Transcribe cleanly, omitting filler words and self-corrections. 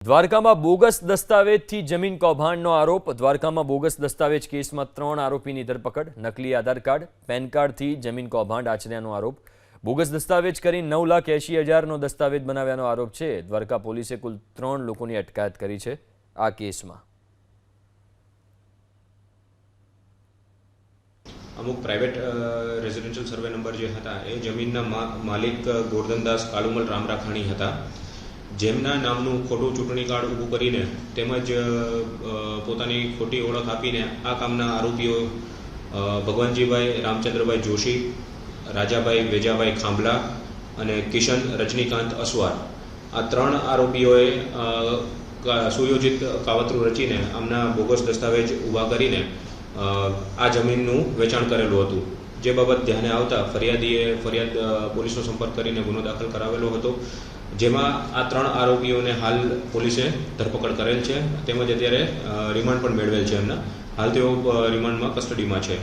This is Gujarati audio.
દ્વારકામાં બોગસ દસ્તાવેજથી જમીન કૌભાંડનો આરોપ। દ્વારકામાં બોગસ દસ્તાવેજ કેસમાં 3 આરોપીની ધરપકડ। નકલી આધાર કાર્ડ, પેન કાર્ડથી જમીન કૌભાંડ આચર્યાનો આરોપ। બોગસ દસ્તાવેજ કરી 9,80,000નો દસ્તાવેજ બનાવ્યાનો આરોપ છે। દ્વારકા પોલીસે કુલ 3 લોકોની અટકાયત કરી છે। આ કેસમાં અમુક પ્રાઇવેટ રેઝિડેન્શિયલ સર્વે નંબર જે હતા એ જમીનના માલિક ગોરધનદાસ કાલુમલ રામરાખાણી હતા, જેમના નામનું ખોટું ચૂંટણી કાર્ડ ઊભું કરીને તેમજ પોતાની ખોટી ઓળખ આપીને આ કામના આરોપીઓ ભગવાનજીભાઈ રામચંદ્રભાઈ જોશી, રાજાભાઈ વેજાભાઈ ખાંભલા અને કિશન રજનીકાંત અસવાર, આ 3 આરોપીઓએ સુયોજિત કાવતરું રચીને આમના બોગસ દસ્તાવેજ ઊભા કરીને આ જમીનનું વેચાણ કરેલું હતું। જે બાબત ધ્યાને આવતા ફરિયાદ પોલીસનો સંપર્ક કરીને ગુનો દાખલ કરાવેલો હતો, જેમાં આ 3 આરોપીઓને હાલ પોલીસે ધરપકડ કરેલ છે તેમજ અત્યારે રિમાન્ડ પણ મેળવેલ છે। એમના હાલ તેઓ રિમાન્ડમાં કસ્ટડીમાં છે।